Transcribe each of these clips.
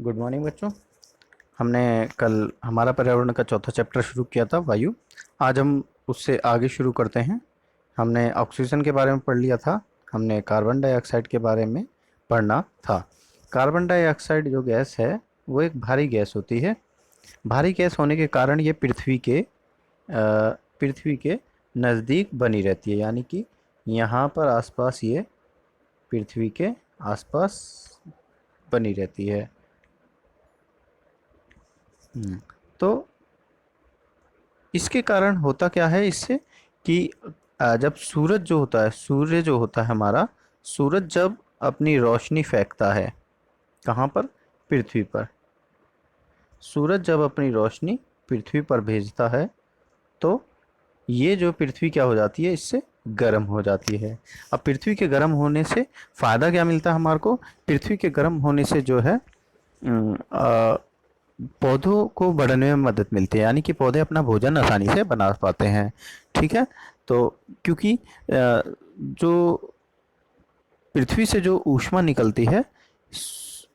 Good morning बच्चों। हमने कल हमारा पर्यावरण का चौथा चैप्टर शुरू किया था, वायु। आज हम उससे आगे शुरू करते हैं। हमने ऑक्सीजन के बारे में पढ़ लिया था, हमने कार्बन डाइऑक्साइड के बारे में पढ़ना था। कार्बन डाइऑक्साइड जो गैस है वो एक भारी गैस होती है। भारी गैस होने के कारण ये पृथ्वी के नज़दीक बनी रहती है, यानी कि यहाँ पर आसपास ये पृथ्वी के आसपास बनी रहती है। तो इसके कारण होता क्या है इससे कि जब सूर्य जो होता है हमारा, सूरज जब अपनी रोशनी फेंकता है, कहाँ पर? पृथ्वी पर। सूरज जब अपनी रोशनी पृथ्वी पर भेजता है तो ये जो पृथ्वी क्या हो जाती है, इससे गर्म हो जाती है। अब पृथ्वी के गर्म होने से फ़ायदा क्या मिलता है हमारे को? पृथ्वी के गर्म होने से जो है पौधों को बढ़ने में मदद मिलती है, यानी कि पौधे अपना भोजन आसानी से बना पाते हैं। ठीक है। तो क्योंकि जो पृथ्वी से जो ऊष्मा निकलती है,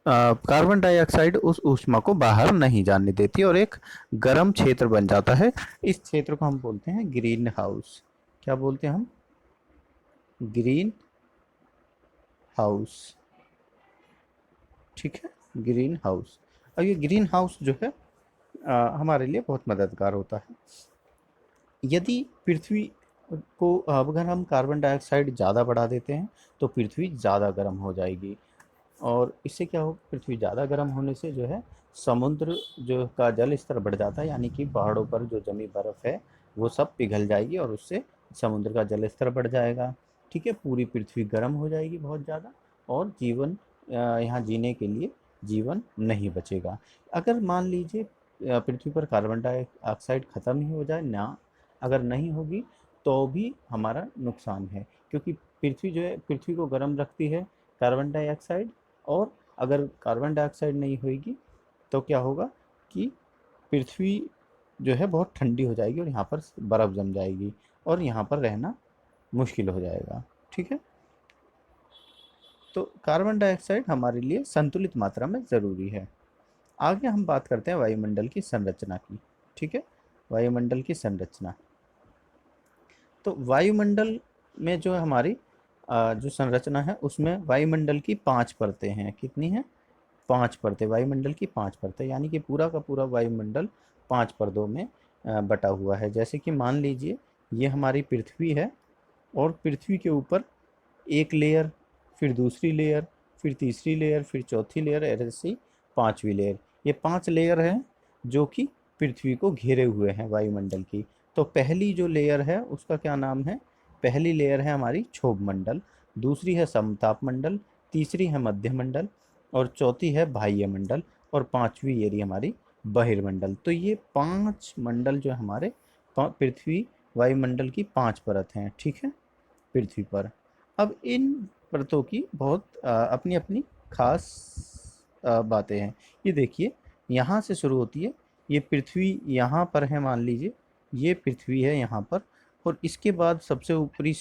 कार्बन डाइऑक्साइड उस ऊष्मा को बाहर नहीं जाने देती और एक गर्म क्षेत्र बन जाता है। इस क्षेत्र को हम बोलते हैं ग्रीन हाउस। क्या बोलते हैं हम? Green house. ठीक है, ग्रीन हाउस। और ये ग्रीन हाउस जो है हमारे लिए बहुत मददगार होता है। यदि पृथ्वी को अगर हम कार्बन डाइऑक्साइड ज़्यादा बढ़ा देते हैं तो पृथ्वी ज़्यादा गर्म हो जाएगी। और इससे क्या हो, पृथ्वी ज़्यादा गर्म होने से जो है समुद्र जो का जल स्तर बढ़ जाता है, यानी कि पहाड़ों पर जो जमी बर्फ़ है वो सब पिघल जाएगी और उससे समुद्र का जल स्तर बढ़ जाएगा। ठीक है, पूरी पृथ्वी गर्म हो जाएगी बहुत ज़्यादा, और यहाँ जीने के लिए जीवन नहीं बचेगा। अगर मान लीजिए पृथ्वी पर कार्बन डाइऑक्साइड ख़त्म ही हो जाए ना, अगर नहीं होगी तो भी हमारा नुकसान है, क्योंकि पृथ्वी जो है, पृथ्वी को गर्म रखती है कार्बन डाइऑक्साइड। और अगर कार्बन डाइऑक्साइड नहीं होगी तो क्या होगा कि पृथ्वी जो है बहुत ठंडी हो जाएगी और यहाँ पर बर्फ़ जम जाएगी और यहाँ पर रहना मुश्किल हो जाएगा। ठीक है। तो कार्बन डाइऑक्साइड हमारे लिए संतुलित मात्रा में ज़रूरी है। आगे हम बात करते हैं वायुमंडल की संरचना की। ठीक है, वायुमंडल की संरचना। तो वायुमंडल में जो हमारी जो संरचना है उसमें वायुमंडल की 5 परतें हैं। कितनी हैं? 5 परतें। वायुमंडल की 5 परतें, यानी कि पूरा का पूरा वायुमंडल 5 परतों में बटा हुआ है। जैसे कि मान लीजिए ये हमारी पृथ्वी है, और पृथ्वी के ऊपर एक लेयर, फिर दूसरी लेयर, फिर तीसरी लेयर, फिर चौथी लेयर, ऐसे ही पांचवी लेयर। ये 5 लेयर हैं जो कि पृथ्वी को घेरे हुए हैं वायुमंडल की। तो पहली जो लेयर है उसका क्या नाम है? पहली लेयर है हमारी क्षोभ मंडल, दूसरी है समताप मंडल, तीसरी है मध्य मंडल, और चौथी है बाह्य मंडल, और पांचवी ये रही हमारी बहिर्मंडल। तो ये 5 मंडल जो हमारे पृथ्वी वायुमंडल की 5 परत हैं। ठीक है, पृथ्वी पर। अब इन परतों की बहुत अपनी अपनी खास बातें हैं। ये देखिए, यहाँ से शुरू होती है। ये पृथ्वी यहाँ पर है, मान लीजिए ये पृथ्वी है यहाँ पर, और इसके बाद सबसे ऊपरी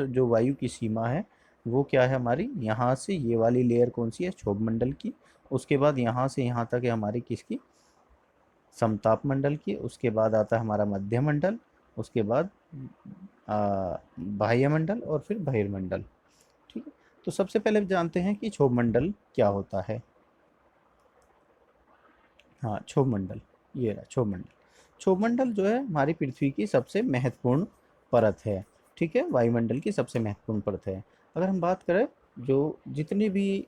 जो वायु की सीमा है वो क्या है हमारी? यहाँ से ये वाली लेयर कौन सी है? क्षोभ मंडल की। उसके बाद यहाँ से यहाँ तक है हमारी किसकी? समताप मंडल की। उसके बाद आता है हमारा मध्य मंडल, उसके बाद बाह्य मंडल, और फिर बहिर्मंडल। ठीक है। तो सबसे पहले जानते हैं कि क्षोभ मंडल क्या होता है। हाँ, क्षोभ मंडल। ये रहा क्षोभ मंडल। क्षोभ मंडल जो है हमारी पृथ्वी की सबसे महत्वपूर्ण परत है। ठीक है, वायुमंडल की सबसे महत्वपूर्ण परत है। अगर हम बात करें जो जितनी भी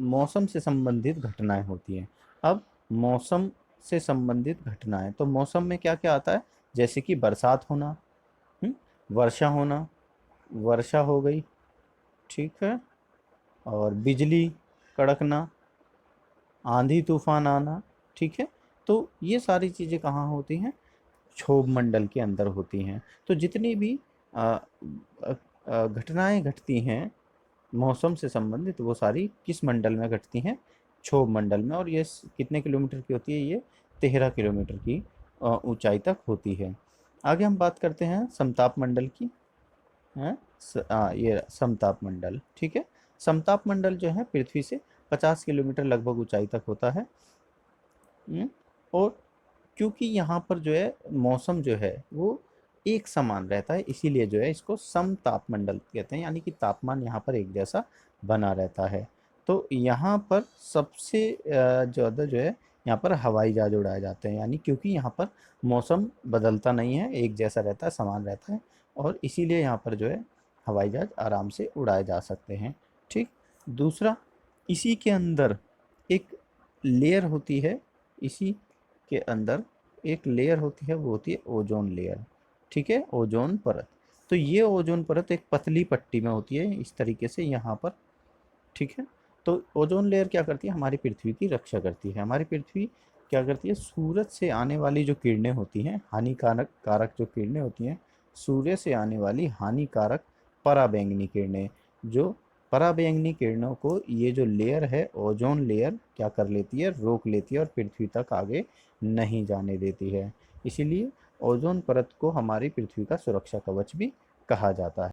मौसम से संबंधित घटनाएं होती हैं, अब मौसम से संबंधित घटनाएं, तो मौसम में क्या क्या आता है? जैसे कि बरसात होना, वर्षा होना, वर्षा हो गई, ठीक है, और बिजली कड़कना, आंधी तूफान आना। ठीक है। तो ये सारी चीज़ें कहाँ होती हैं? क्षोभ मंडल के अंदर होती हैं। तो जितनी भी घटनाएं घटती हैं मौसम से संबंधित, वो सारी किस मंडल में घटती हैं? क्षोभ मंडल में। और ये कितने किलोमीटर की होती है? ये 13 किलोमीटर की ऊंचाई तक होती है। आगे हम बात करते हैं समताप मंडल की। हैं ये समताप मंडल। ठीक है। समताप मंडल जो है पृथ्वी से 50 किलोमीटर लगभग ऊंचाई तक होता है। और क्योंकि यहाँ पर जो है मौसम जो है वो एक समान रहता है, इसीलिए जो है इसको समतापमंडल कहते हैं, यानी कि तापमान यहाँ पर एक जैसा बना रहता है। तो यहाँ पर सबसे ज़्यादा जो है यहाँ पर हवाई जहाज उड़ाए जाते हैं, यानी क्योंकि यहाँ पर मौसम बदलता नहीं है, एक जैसा रहता है, समान रहता है, और इसीलिए यहाँ पर जो है हवाई जहाज आराम से उड़ाए जा सकते हैं। ठीक। दूसरा, इसी के अंदर एक लेयर होती है, इसी के अंदर एक लेयर होती है, वो होती है ओजोन लेयर। ठीक है, ओजोन परत। तो ये ओजोन परत एक पतली पट्टी में होती है, इस तरीके से यहाँ पर। ठीक है। तो ओजोन लेयर क्या करती है, हमारी पृथ्वी की रक्षा करती है। हमारी पृथ्वी क्या करती है, सूरज से आने वाली जो किरणें होती हैं, हानिकारक कारक जो किरणें होती हैं, सूर्य से आने वाली हानिकारक पराबैंगनी किरणें, जो पराबैंगनी किरणों को ये जो लेयर है ओजोन लेयर क्या कर लेती है, रोक लेती है और पृथ्वी तक आगे नहीं जाने देती है। इसीलिए ओजोन परत को हमारी पृथ्वी का सुरक्षा कवच भी कहा जाता है।